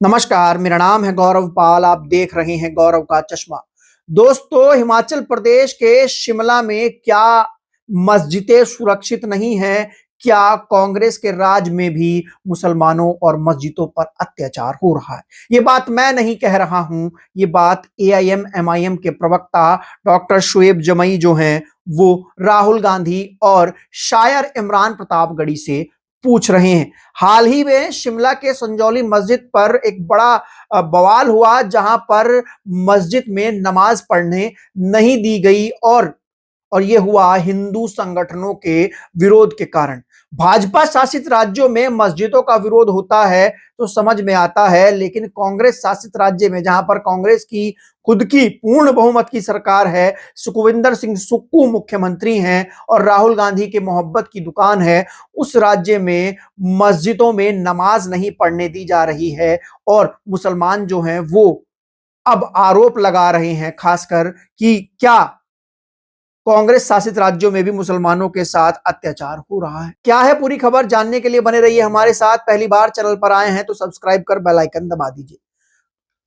नमस्कार, मेरा नाम है गौरव पाल। आप देख रहे हैं गौरव का चश्मा। दोस्तों, हिमाचल प्रदेश के शिमला में क्या मस्जिदें सुरक्षित नहीं हैं? क्या कांग्रेस के राज में भी मुसलमानों और मस्जिदों पर अत्याचार हो रहा है? ये बात मैं नहीं कह रहा हूं, ये बात एआईएम एमआईएम के प्रवक्ता डॉक्टर शुएब जमई जो हैं, वो राहुल गांधी और शायर इमरान प्रतापगढ़ी से पूछ रहे हैं। हाल ही में शिमला के संजौली मस्जिद पर एक बड़ा बवाल हुआ, जहां पर मस्जिद में नमाज पढ़ने नहीं दी गई और यह हुआ हिंदू संगठनों के विरोध के कारण। भाजपा शासित राज्यों में मस्जिदों का विरोध होता है तो समझ में आता है, लेकिन कांग्रेस शासित राज्य में, जहां पर कांग्रेस की खुद की पूर्ण बहुमत की सरकार है, सुखविंदर सिंह सुक्खू मुख्यमंत्री हैं और राहुल गांधी के मोहब्बत की दुकान है, उस राज्य में मस्जिदों में नमाज नहीं पढ़ने दी जा रही है। और मुसलमान जो हैं वो अब आरोप लगा रहे हैं, खासकर कि क्या कांग्रेस शासित राज्यों में भी मुसलमानों के साथ अत्याचार हो रहा है। क्या है पूरी खबर, जानने के लिए बने रहिए हमारे साथ। पहली बार चैनल पर आए हैं तो सब्सक्राइब कर बेल आइकन दबा दीजिए।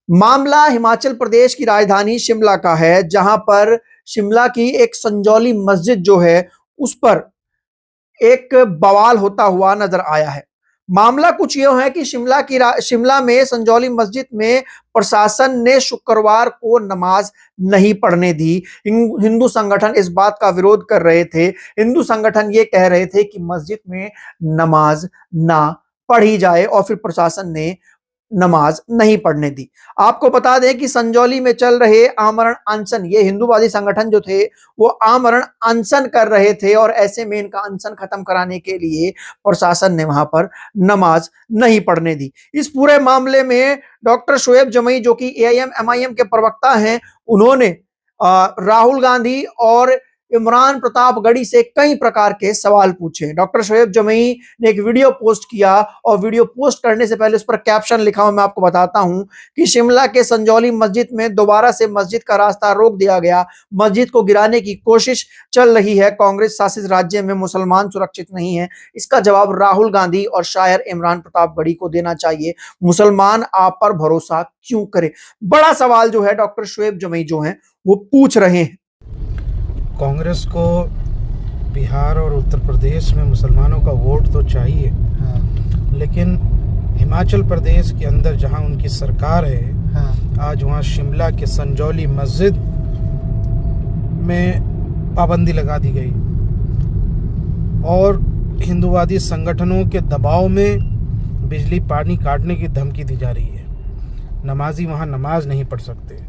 मामला हिमाचल प्रदेश की राजधानी शिमला का है, जहां पर शिमला की एक संजौली मस्जिद जो है, उस पर एक बवाल होता हुआ नजर आया है। मामला कुछ यूं है कि शिमला में संजौली मस्जिद में प्रशासन ने शुक्रवार को नमाज नहीं पढ़ने दी। हिंदू संगठन इस बात का विरोध कर रहे थे। हिंदू संगठन ये कह रहे थे कि मस्जिद में नमाज ना पढ़ी जाए, और फिर प्रशासन ने नमाज नहीं पढ़ने दी। आपको बता दें कि संजौली में चल रहे आमरण अनशन, ये हिंदूवादी संगठन जो थे वो आमरण अनशन कर रहे थे, और ऐसे में इनका अनशन खत्म कराने के लिए प्रशासन ने वहां पर नमाज नहीं पढ़ने दी। इस पूरे मामले में डॉक्टर शुएब जमई, जो कि एआईएम एमआईएम के प्रवक्ता हैं, उन्होंने राहुल गांधी और इमरान प्रतापगढ़ी से कई प्रकार के सवाल पूछे। डॉक्टर शुएब जमई ने एक वीडियो पोस्ट किया, और वीडियो पोस्ट करने से पहले उस पर कैप्शन लिखा हुआ मैं आपको बताता हूं कि शिमला के संजौली मस्जिद में दोबारा से मस्जिद का रास्ता रोक दिया गया। मस्जिद को गिराने की कोशिश चल रही है। कांग्रेस शासित राज्य में मुसलमान सुरक्षित नहीं है। इसका जवाब राहुल गांधी और शायर इमरान प्रतापगढ़ी को देना चाहिए। मुसलमान आप पर भरोसा क्यों करे? बड़ा सवाल जो है डॉक्टर शुएब जमई जो है वो पूछ रहे हैं। कांग्रेस को बिहार और उत्तर प्रदेश में मुसलमानों का वोट तो चाहिए, लेकिन हिमाचल प्रदेश के अंदर जहां उनकी सरकार है, आज वहां शिमला के संजौली मस्जिद में पाबंदी लगा दी गई और हिंदूवादी संगठनों के दबाव में बिजली पानी काटने की धमकी दी जा रही है। नमाजी वहां नमाज नहीं पढ़ सकते।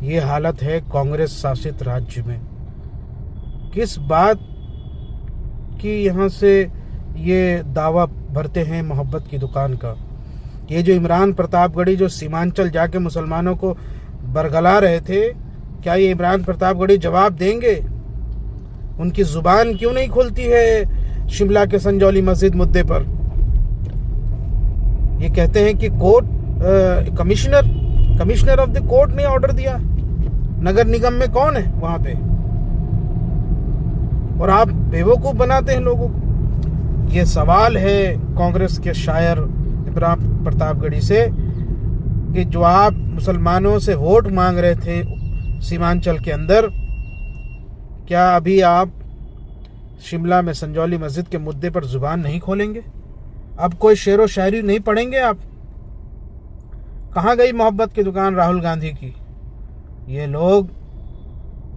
ये हालत है कांग्रेस शासित राज्य में। किस बात की यहाँ से ये दावा भरते हैं मोहब्बत की दुकान का? ये जो इमरान प्रतापगढ़ी जो सीमांचल जाके मुसलमानों को बरगला रहे थे, क्या ये इमरान प्रतापगढ़ी जवाब देंगे? उनकी जुबान क्यों नहीं खुलती है शिमला के संजौली मस्जिद मुद्दे पर? ये कहते हैं कि court commissioner of the court ने ऑर्डर दिया। नगर निगम में कौन है वहां पे? और आप बेवकूफ बनाते हैं लोगों को। ये सवाल है कांग्रेस के शायर इमरान प्रतापगढ़ी से कि जो आप मुसलमानों से वोट मांग रहे थे सीमांचल के अंदर, क्या अभी आप शिमला में संजौली मस्जिद के मुद्दे पर जुबान नहीं खोलेंगे? अब कोई शेरो शायरी नहीं पढ़ेंगे आप? कहाँ गई मोहब्बत की दुकान राहुल गांधी की? ये लोग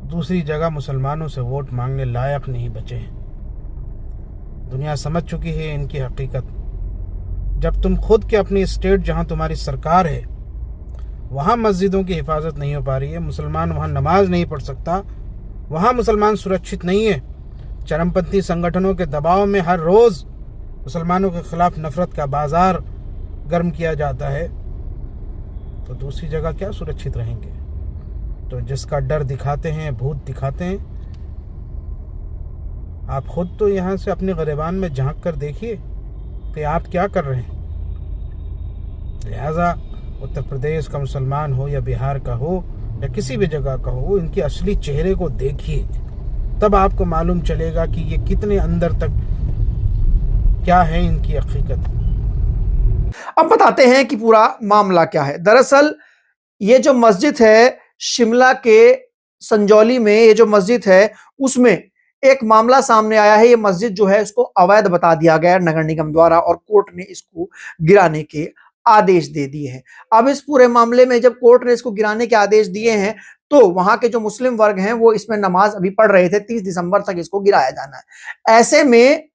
दूसरी जगह मुसलमानों से वोट मांगने लायक नहीं बचे हैं। दुनिया समझ चुकी है इनकी हकीकत। जब तुम खुद के अपनी स्टेट, जहां तुम्हारी सरकार है, वहां मस्जिदों की हिफाजत नहीं हो पा रही है, मुसलमान वहां नमाज नहीं पढ़ सकता, वहां मुसलमान सुरक्षित नहीं है, चरमपंथी संगठनों के दबाव में हर रोज मुसलमानों के खिलाफ नफरत का बाजार गर्म किया जाता है, तो दूसरी जगह क्या सुरक्षित रहेंगे? तो जिसका डर दिखाते हैं, भूत दिखाते हैं। आप खुद तो यहाँ से अपने गिरेबान में झांक कर देखिए कि आप क्या कर रहे हैं। लिहाजा उत्तर प्रदेश का मुसलमान हो या बिहार का हो या किसी भी जगह का हो, इनके असली चेहरे को देखिए, तब आपको मालूम चलेगा कि ये कितने अंदर तक क्या है इनकी हकीकत। अब बताते हैं कि पूरा मामला क्या है। दरअसल ये जो मस्जिद है शिमला के संजौली में, ये जो मस्जिद है उसमें एक मामला सामने आया है। ये मस्जिद जो है इसको अवैध बता दिया गया है नगर निगम द्वारा और कोर्ट ने इसको गिराने के आदेश दे दिए हैं। अब इस पूरे मामले में जब कोर्ट ने इसको गिराने के आदेश दिए हैं तो वहां के जो मुस्लिम वर्ग हैं वो इसमें नमाज अभी पढ़ रहे थे। 30 दिसंबर तक इसको गिराया जाना है। ऐसे में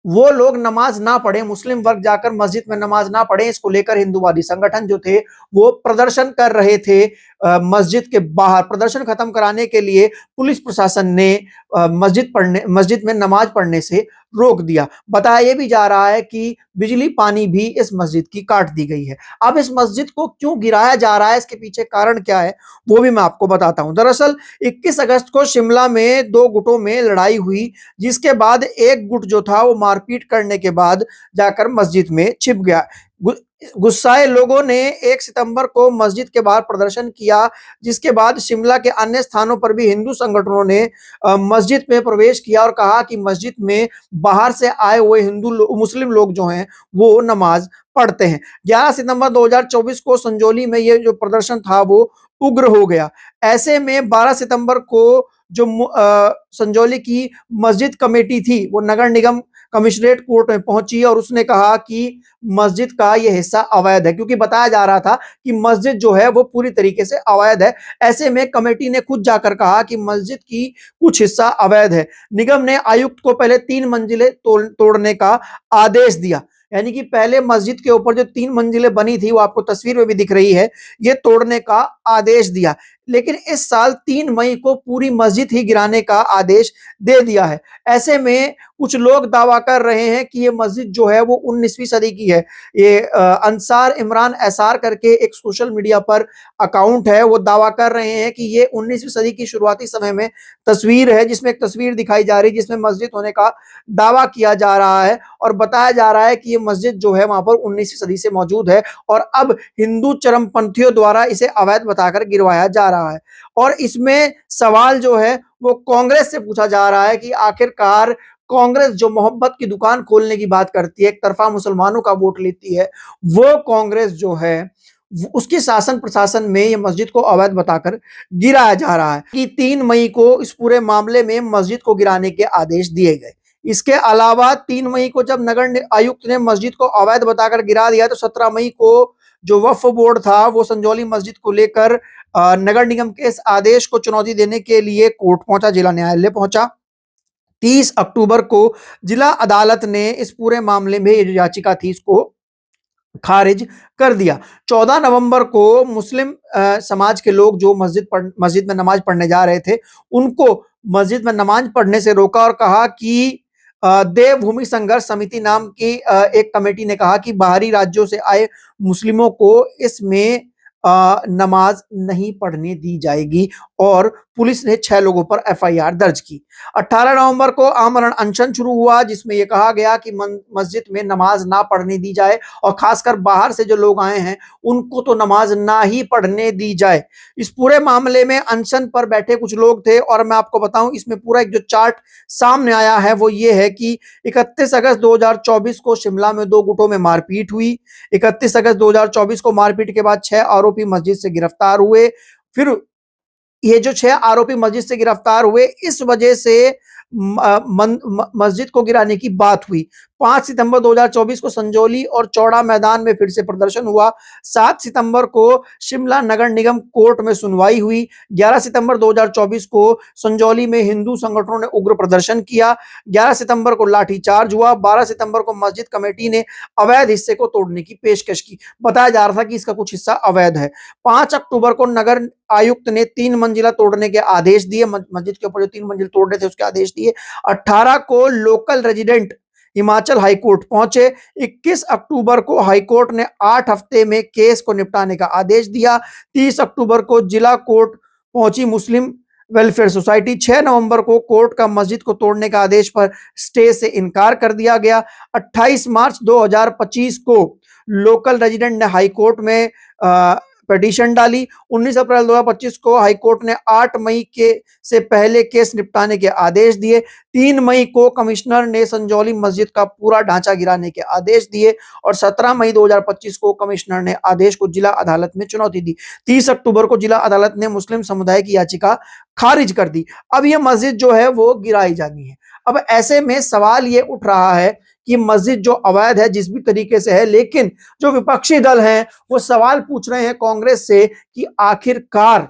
वो लोग नमाज ना पढ़े, मुस्लिम वर्ग जाकर मस्जिद में नमाज ना पढ़े, इसको लेकर हिंदूवादी संगठन जो थे वो प्रदर्शन कर रहे थे मस्जिद के बाहर। प्रदर्शन खत्म कराने के लिए पुलिस प्रशासन ने मस्जिद में नमाज पढ़ने से रोक दिया। बताया यह भी जा रहा है कि बिजली पानी भी इस मस्जिद की काट दी गई है। अब इस मस्जिद को क्यों गिराया जा रहा है, इसके पीछे कारण क्या है, वो भी मैं आपको बताता हूं। दरअसल 21 अगस्त को शिमला में दो गुटों में लड़ाई हुई, जिसके बाद एक गुट जो था वो मारपीट करने के बाद जाकर मस्जिद में छिप गया। गुस्साए लोगों ने 1 सितंबर को मस्जिद के बाहर प्रदर्शन किया, जिसके बाद शिमला के अन्य स्थानों पर भी हिंदू संगठनों ने मस्जिद में प्रवेश किया और कहा कि मस्जिद में बाहर से आए हुए मुस्लिम लोग जो हैं वो नमाज पढ़ते हैं। 11 सितंबर 2024 को संजौली में ये जो प्रदर्शन था वो उग्र हो गया। ऐसे में 12 सितंबर को जो संजौली की मस्जिद कमेटी थी वो नगर निगम कमिश्नरेट कोर्ट में पहुंची और उसने कहा कि मस्जिद का यह हिस्सा अवैध है, क्योंकि बताया जा रहा था कि मस्जिद जो है वो पूरी तरीके से अवैध है। ऐसे में कमेटी ने खुद जाकर कहा कि मस्जिद की कुछ हिस्सा अवैध है। निगम ने आयुक्त को पहले 3 मंजिलें तोड़ने का आदेश दिया, यानी कि पहले मस्जिद के ऊपर जो 3 मंजिलें बनी थी वो आपको तस्वीर में भी दिख रही है, ये तोड़ने का आदेश दिया। लेकिन इस साल 3 मई को पूरी मस्जिद ही गिराने का आदेश दे दिया है। ऐसे में कुछ लोग दावा कर रहे हैं कि ये मस्जिद जो है वो 19वीं सदी की है। ये अंसार इमरान एसार करके एक सोशल मीडिया पर अकाउंट है, वो दावा कर रहे हैं कि ये 19वीं सदी की शुरुआती समय में तस्वीर है, जिसमें एक तस्वीर दिखाई जा रही है जिसमें मस्जिद होने का दावा किया जा रहा है और बताया जा रहा है कि ये मस्जिद जो है वहां पर 19वीं सदी से मौजूद है और अब हिंदू चरमपंथियों द्वारा इसे अवैध बताकर गिरवाया जा रहा है। और इसमें सवाल जो है वो कांग्रेस से पूछा जा रहा है कि आखिरकार कांग्रेस जो मोहब्बत की दुकान खोलने की बात करती है, एक तरफा मुसलमानों का वोट लेती है, वो कांग्रेस जो है उसके शासन प्रशासन में ये मस्जिद को अवैध बताकर गिराया जा रहा है कि 3 मई को इस पूरे मामले में मस्जिद को गिराने के आदेश दिए गए। इसके अलावा 3 मई को जब नगर आयुक्त ने मस्जिद को अवैध बताकर गिरा दिया तो 17 मई को जो वक्फ बोर्ड था वो संजौली मस्जिद को लेकर नगर निगम के इस आदेश को चुनौती देने के लिए कोर्ट पहुंचा, जिला न्यायालय पहुंचा। 30 अक्टूबर को जिला अदालत ने इस पूरे मामले में ये जो याचिका थी इसको खारिज कर दिया। 14 नवंबर को मुस्लिम समाज के लोग जो मस्जिद में नमाज पढ़ने जा रहे थे उनको मस्जिद में नमाज पढ़ने से रोका और कहा कि देवभूमि संघर्ष समिति नाम की एक कमेटी ने कहा कि बाहरी राज्यों से आए मुस्लिमों को इसमें नमाज नहीं पढ़ने दी जाएगी और पुलिस ने 6 लोगों पर एफआईआर दर्ज की। 18 नवंबर को आमरण अनशन शुरू हुआ जिसमें यह कहा गया कि मस्जिद में नमाज ना पढ़ने दी जाए और खासकर बाहर से जो लोग आए हैं उनको तो नमाज ना ही पढ़ने दी जाए। इस पूरे मामले में अनशन पर बैठे कुछ लोग थे और मैं आपको बताऊं इसमें पूरा एक जो चार्ट सामने आया है वो ये है कि 31 अगस्त 2024 को शिमला में 2 गुटों में मारपीट हुई। 31 अगस्त 2024 को मारपीट के बाद 6 आरोपी मस्जिद से गिरफ्तार हुए। फिर ये जो 6 आरोपी मस्जिद से गिरफ्तार हुए इस वजह से मस्जिद को गिराने की बात हुई। 5 सितंबर 2024 को संजौली और चौड़ा मैदान में फिर से प्रदर्शन हुआ। 7 सितंबर को शिमला नगर निगम कोर्ट में सुनवाई हुई। 11 सितंबर 2024 को संजौली में हिंदू संगठनों ने उग्र प्रदर्शन किया। 11 सितंबर को लाठीचार्ज हुआ। 12 सितंबर को मस्जिद कमेटी ने अवैध हिस्से को तोड़ने की पेशकश की। बताया जा रहा था कि इसका कुछ हिस्सा अवैध है। 5 अक्टूबर को नगर आयुक्त ने 3 मंजिला तोड़ने के आदेश दिए। मस्जिद के ऊपर जो 3 मंजिल तोड़ रहे थे उसके आदेश दिए। 18 को लोकल रेजिडेंट हिमाचल हाईकोर्ट पहुंचे। 21 अक्टूबर को हाईकोर्ट ने 8 हफ्ते में केस को निपटाने का आदेश दिया। 30 अक्टूबर को जिला कोर्ट पहुंची मुस्लिम वेलफेयर सोसाइटी। 6 नवंबर को कोर्ट का मस्जिद को तोड़ने का आदेश पर स्टे से इनकार कर दिया गया। 28 मार्च 2025 को लोकल रेजिडेंट ने हाईकोर्ट में पिटीशन डाली। 19 अप्रैल 2025 को हाईकोर्ट ने 8 मई के से पहले केस निपटाने के आदेश दिए। 3 मई को कमिश्नर ने संजौली मस्जिद का पूरा ढांचा गिराने के आदेश दिए और 17 मई 2025 को कमिश्नर ने आदेश को जिला अदालत में चुनौती दी। 30 अक्टूबर को जिला अदालत ने मुस्लिम समुदाय की याचिका खारिज कर दी। अब यह मस्जिद जो है वो गिराई जानी है। अब ऐसे में सवाल ये उठ रहा है कि मस्जिद जो अवैध है जिस भी तरीके से है, लेकिन जो विपक्षी दल हैं वो सवाल पूछ रहे हैं कांग्रेस से कि आखिरकार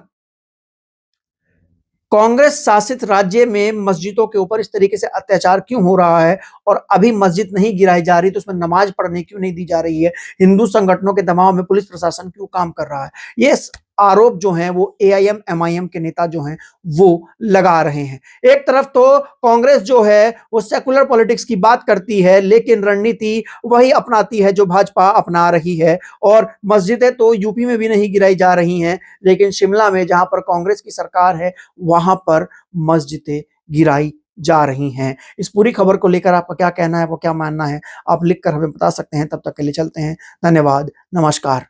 कांग्रेस शासित राज्य में मस्जिदों के ऊपर इस तरीके से अत्याचार क्यों हो रहा है और अभी मस्जिद नहीं गिराई जा रही तो उसमें नमाज पढ़ने क्यों नहीं दी जा रही है। हिंदू संगठनों के दबाव में पुलिस प्रशासन क्यों काम कर रहा है। ये आरोप जो हैं वो एआईएम एमआईएम के नेता जो हैं वो लगा रहे हैं। एक तरफ तो कांग्रेस जो है वो सेकुलर पॉलिटिक्स की बात करती है, लेकिन रणनीति वही अपनाती है जो भाजपा अपना रही है। और मस्जिदें तो यूपी में भी नहीं गिराई जा रही हैं, लेकिन शिमला में जहां पर कांग्रेस की सरकार है वहां पर मस्जिदें गिराई जा रही हैं। इस पूरी खबर को लेकर आपका क्या कहना है, वो क्या मानना है, आप लिखकर हमें बता सकते हैं। तब तक के लिए चलते हैं। धन्यवाद, नमस्कार।